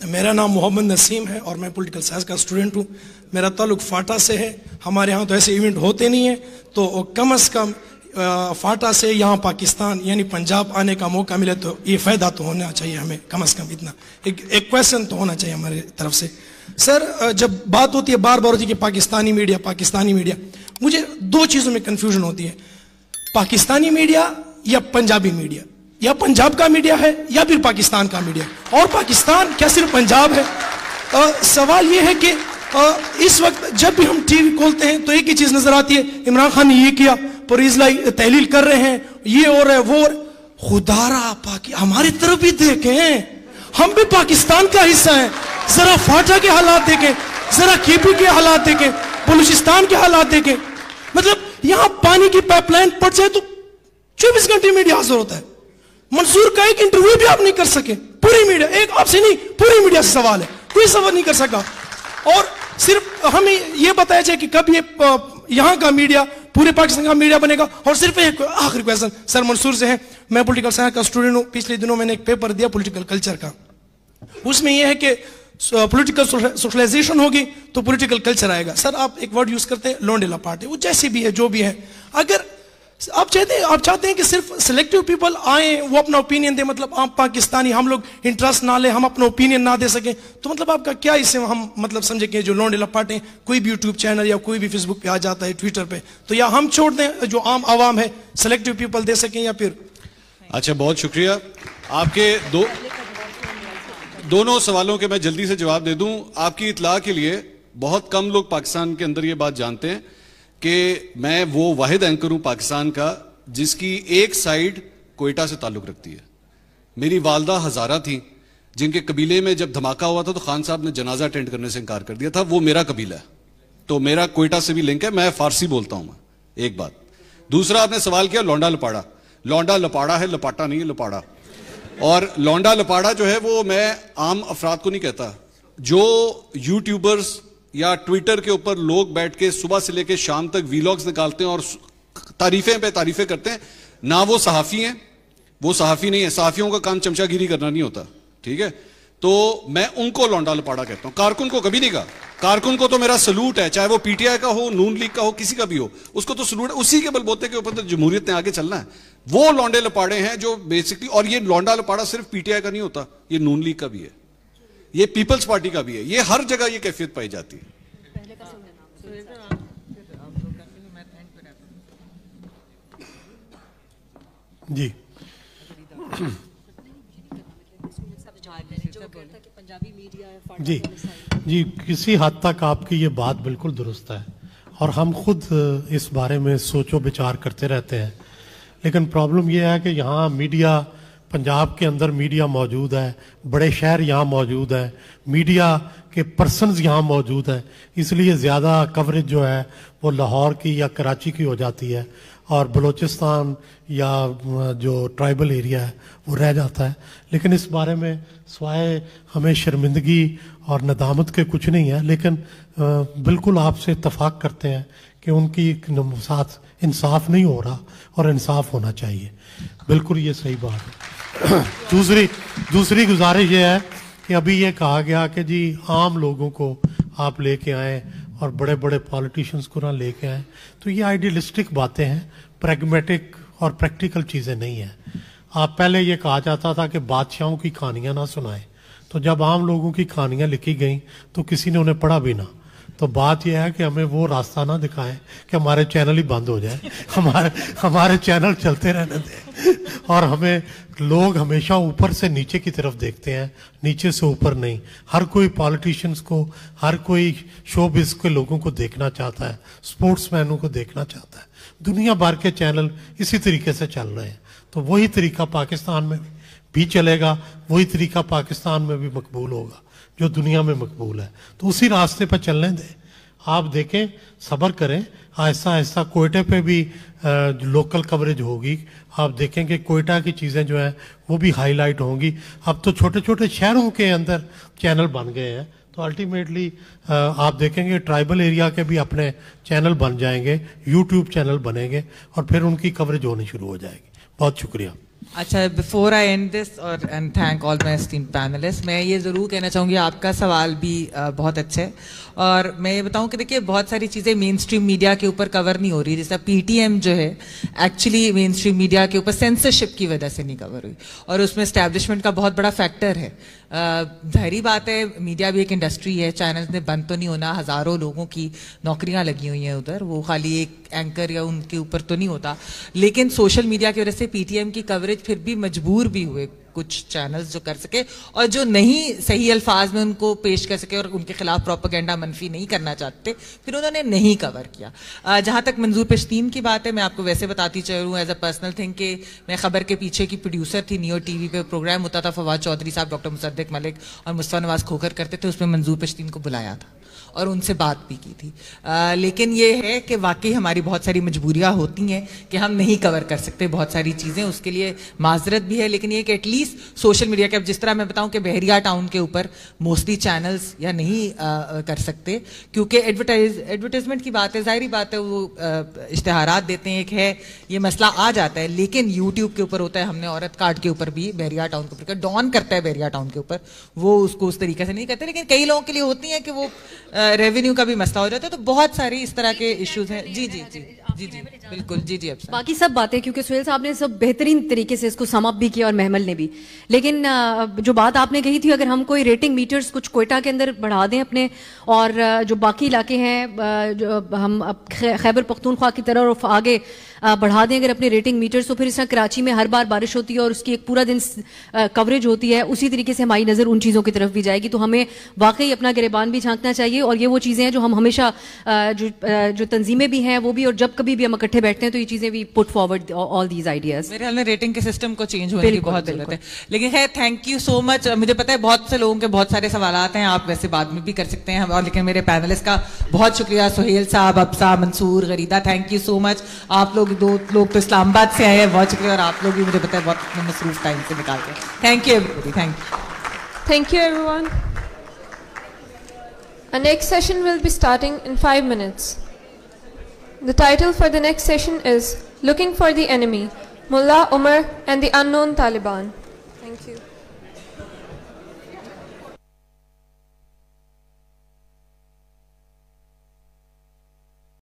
मेरा नाम मोहम्मद नसीम है और मैं पॉलिटिकल साइंस का स्टूडेंट हूँ। मेरा ताल्लुक फाटा से है। हमारे यहाँ तो ऐसे इवेंट होते नहीं हैं, तो कम अज़ कम फाटा से यहाँ पाकिस्तान यानी पंजाब आने का मौका मिले तो ये फ़ायदा तो होना चाहिए हमें, कम अज़ कम इतना एक क्वेश्चन तो होना चाहिए हमारे तरफ से। सर, जब बात होती है बार बार होती है कि पाकिस्तानी मीडिया, मुझे दो चीज़ों में कन्फ्यूजन होती है, पाकिस्तानी मीडिया या पंजाबी मीडिया, या पंजाब का मीडिया है या फिर पाकिस्तान का मीडिया, और पाकिस्तान क्या सिर्फ पंजाब है? सवाल ये है कि इस वक्त जब भी हम टीवी खोलते हैं तो एक ही चीज नजर आती है, इमरान खान ने ये किया, परीजलाई तहलील कर रहे हैं, ये हो रहा है वो। खुदारा हमारी तरफ भी देखें, हम भी पाकिस्तान का हिस्सा हैं। जरा फाटा के हालात देखें, जरा केपी के हालात देखें, बलूचिस्तान के हालात देखें। मतलब यहां पानी की पाइपलाइन पड़ जाए तो 24 घंटे मीडिया हाजिर होता है। मंसूर का एक इंटरव्यू भी आप नहीं कर सके, पूरी मीडिया, एक आपसे नहीं पूरी मीडिया से सवाल है, कोई सवाल नहीं कर सका। और सिर्फ हमें यह बताया जाए कि कब ये यहां का मीडिया पूरे पाकिस्तान का मीडिया बनेगा। और सिर्फ एक आखिरी क्वेश्चन सर, मंसूर से है, मैं पॉलिटिकल साइंस का स्टूडेंट हूं। पिछले दिनों मैंने एक पेपर दिया पॉलिटिकल कल्चर का, उसमें यह है कि पॉलिटिकल सोशलाइजेशन होगी तो पॉलिटिकल कल्चर आएगा। सर, आप एक वर्ड यूज करते हैं लॉन्डेला पार्टी, वो जैसे भी है जो भी है, अगर आप चाहते हैं कि सिर्फ सिलेक्टिव पीपल आए, वो अपना ओपिनियन दे, मतलब आप पाकिस्तानी हम लोग इंटरेस्ट ना ले, हम अपना ओपिनियन ना दे सके, तो मतलब आपका क्या इससे हम मतलब समझे कि जो लॉन्डेला पार्टी कोई भी यूट्यूब चैनल या कोई भी फेसबुक पे आ जाता है, ट्विटर पे, तो या हम छोड़ दें जो आम आवाम है सिलेक्टिव पीपल दे सकें या फिर? अच्छा, बहुत शुक्रिया। आपके दोनों सवालों के मैं जल्दी से जवाब दे दूं। आपकी इत्तला के लिए, बहुत कम लोग पाकिस्तान के अंदर ये बात जानते हैं कि मैं वो वाहिद एंकर हूं पाकिस्तान का जिसकी एक साइड कोयटा से ताल्लुक रखती है। मेरी वालदा हजारा थी जिनके कबीले में जब धमाका हुआ था तो खान साहब ने जनाजा अटेंड करने से इनकार कर दिया था। वो मेरा कबीला है, तो मेरा कोयटा से भी लिंक है, मैं फारसी बोलता हूं। मैं एक बात। दूसरा, आपने सवाल किया लौंडा लपाड़ा। लौंडा लपाड़ा है, लपाटा नहीं है, लपाड़ा। और लौंडा लपाड़ा जो है वो मैं आम अफराद को नहीं कहता। जो यूट्यूबर्स या ट्विटर के ऊपर लोग बैठ के सुबह से लेकर शाम तक वीलॉग्स निकालते हैं और तारीफें पे तारीफें करते हैं, ना वो सहाफी हैं, वो सहाफी नहीं है। सहाफियों का काम चमचागिरी करना नहीं होता, ठीक है? तो मैं उनको लौंडा लपाड़ा कहता हूं, कारकुन को कभी नहीं कहा। कारकुन को तो मेरा सलूट है, चाहे वो पीटीआई का हो, नून लीग का हो, किसी का भी हो, उसको तो सलूट है। उसी के बलबोते के ऊपर तो जमहूरियत ने आगे चलना है। वो लौंडे लपाड़े हैं जो बेसिकली, और ये लौंडा लपाड़ा सिर्फ पीटीआई का नहीं होता, ये नून लीग का भी है, ये पीपल्स पार्टी का भी है, ये हर जगह ये कैफियत पाई जाती है। जी जी जी, किसी हद तक आपकी ये बात बिल्कुल दुरुस्त है और हम खुद इस बारे में सोचो विचार करते रहते हैं। लेकिन प्रॉब्लम ये है कि यहाँ मीडिया, पंजाब के अंदर मीडिया मौजूद है, बड़े शहर यहाँ मौजूद है, मीडिया के पर्सनस यहाँ मौजूद है, इसलिए ज़्यादा कवरेज जो है वो लाहौर की या कराची की हो जाती है और बलूचिस्तान या जो ट्राइबल एरिया है वो रह जाता है। लेकिन इस बारे में स्वाय हमें शर्मिंदगी और नदामत के कुछ नहीं है, लेकिन बिल्कुल आपसे इत्तफाक करते हैं कि उनकी साथ इंसाफ नहीं हो रहा और इंसाफ होना चाहिए। बिल्कुल ये सही बात है। दूसरी गुजारिश ये है कि अभी ये कहा गया कि जी आम लोगों को आप लेके आए और बड़े बड़े पॉलिटिशियंस को ना लेके आए, तो ये आइडियलिस्टिक बातें हैं, प्रैग्मेटिक और प्रैक्टिकल चीज़ें नहीं हैं। आप पहले ये कहा जाता था कि बादशाहों की कहानियां ना सुनाएं, तो जब आम लोगों की कहानियां लिखी गई तो किसी ने उन्हें पढ़ा भी ना। तो बात यह है कि हमें वो रास्ता ना दिखाएं कि हमारे चैनल ही बंद हो जाए, हमारे चैनल चलते रहने दें। और हमें लोग हमेशा ऊपर से नीचे की तरफ देखते हैं, नीचे से ऊपर नहीं। हर कोई पॉलिटिशियंस को, हर कोई शोबिज़ के लोगों को देखना चाहता है, स्पोर्ट्समैनों को देखना चाहता है। दुनिया भर के चैनल इसी तरीके से चल रहे हैं, तो वही तरीका पाकिस्तान में भी चलेगा, वही तरीका पाकिस्तान में भी मकबूल होगा जो दुनिया में मकबूल है। तो उसी रास्ते पर चलने दें। आप देखें, सब्र करें, आहिस्ता आहिस्ता कोयटे पे भी लोकल कवरेज होगी। आप देखेंगे कोयटा की चीज़ें जो हैं वो भी हाईलाइट होंगी। अब तो छोटे छोटे शहरों के अंदर चैनल बन गए हैं, तो अल्टीमेटली आप देखेंगे ट्राइबल एरिया के भी अपने चैनल बन जाएंगे, यूट्यूब चैनल बनेंगे और फिर उनकी कवरेज होनी शुरू हो जाएगी। बहुत शुक्रिया। اچھا, بفور آئی اینڈ دس اور and thank all my esteemed panellist, میں یہ ضرور کہنا چاہوں گی آپ کا سوال بھی بہت اچھا ہے, اور میں یہ بتاؤں کہ دیکھیے بہت ساری چیزیں مین اسٹریم میڈیا کے اوپر کور نہیں ہو رہی, جیسا پی ٹی ایم جو ہے ایکچولی مین اسٹریم میڈیا کے اوپر سینسرشپ کی وجہ سے نہیں کور ہوئی, اور اس میں اسٹیبلشمنٹ کا بہت بڑا فیکٹر ہے. ظاہری بات ہے میڈیا بھی ایک انڈسٹری ہے, چینلز نے بند تو نہیں ہونا, ہزاروں لوگوں کی نوکریاں لگی ہوئی ہیں ادھر, وہ خالی ایک اینکر یا ان کے اوپر تو نہیں ہوتا, لیکن سوشل میڈیا کی وجہ سے پی ٹی ایم کی کوریج پھر بھی مجبور بھی ہوئے کچھ چینلز جو کر سکے, اور جو نہیں صحیح الفاظ میں ان کو پیش کر سکے اور ان کے خلاف پروپیگنڈا منفی نہیں کرنا چاہتے, پھر انہوں نے نہیں کور کیا. جہاں تک منظور پشتین کی بات ہے, میں آپ کو ویسے بتاتی چلوں ایز اے پرسنل تھنگ کہ میں خبر کے پیچھے کی پروڈیوسر تھی, نیو ٹی وی پہ پروگرام ہوتا تھا, فواد چودھری صاحب, ڈاکٹر مصدق ملک اور مصطفیٰ نواز کھوکھر کرتے تھے, اس میں منظور پشتین کو بلایا تھا اور ان سے بات بھی کی تھی. لیکن یہ ہے کہ واقعی ہماری بہت ساری مجبوریاں ہوتی ہیں کہ ہم نہیں کور کر سکتے بہت ساری چیزیں, اس کے لیے معذرت بھی ہے, لیکن یہ کہ ایٹ لیسٹ سوشل میڈیا کے, اب جس طرح میں بتاؤں کہ بحریہ ٹاؤن کے اوپر موسٹلی چینلز یا نہیں کر سکتے کیونکہ ایڈورٹائزمنٹ کی بات ہے, ظاہری بات ہے وہ اشتہارات دیتے ہیں, ایک ہے یہ مسئلہ آ جاتا ہے, لیکن یوٹیوب کے اوپر ہوتا ہے, ہم نے عورت کارڈ کے اوپر بھی بحریہ ٹاؤن کے اوپر, ڈان کرتا ہے بحریہ ٹاؤن کے اوپر, وہ اس کو اس طریقے سے نہیں کرتے, لیکن کئی لوگوں کے لیے ہوتی ہیں کہ وہ ریونیو کا بھی مسئلہ ہو جاتا ہے, تو بہت ساری اس طرح کے ایشوز ہیں. جی جی جی جی جی بالکل, جی جی. اب باقی سب باتیں کیونکہ سہیل صاحب نے سب بہترین طریقے سے اس کو سم اپ بھی کیا اور محمل نے بھی, لیکن جو بات آپ نے کہی تھی, اگر ہم کوئی ریٹنگ میٹرز کچھ کوئٹہ کے اندر بڑھا دیں اپنے, اور جو باقی علاقے ہیں جو ہم خیبر پختونخوا کی طرف آگے بڑھا دیں اگر اپنے ریٹنگ میٹرز, تو پھر اس طرح کراچی میں ہر بار بارش ہوتی ہے اور اس کی ایک پورا دن کوریج ہوتی ہے, اسی طریقے سے ہماری نظر ان چیزوں کی طرف بھی جائے گی. تو ہمیں واقعی اپنا گریبان بھی جھانکنا چاہیے, اور یہ وہ چیزیں ہیں جو ہم ہمیشہ جو تنظیمیں بھی ہیں وہ بھی, اور جب کبھی بھی ہم اکٹھے بیٹھتے ہیں تو یہ چیزیں we put forward all these ideas. میرے خیال میں ریٹنگ کے سسٹم کو چینج ہونے کی بہت ضرورت ہے, لیکن خیر تھینک یو سو مچ. مجھے پتا ہے بہت سے لوگوں کے بہت سارے سوالات ہیں, آپ ویسے بعد میں بھی کر سکتے ہیں, اور لیکن میرے پینلسٹ کا بہت شکریہ, سہیل صاحب, ابسا, منصور, غریدہ, تھینک یو سو مچ. آپ لوگ دو لوگ تو اسلام آباد سے آئے ہیں, بہت شکریہ, اور آپ لوگ بھی مجھے پتا ہے بہت مصروف ٹائم سے نکال کے. تھینک یو ایوری بڈی, Thank you everyone. Our next session will be starting in 5 minutes. The title for the next session is Looking for the Enemy, Mullah Umar and the Unknown Taliban. Thank you.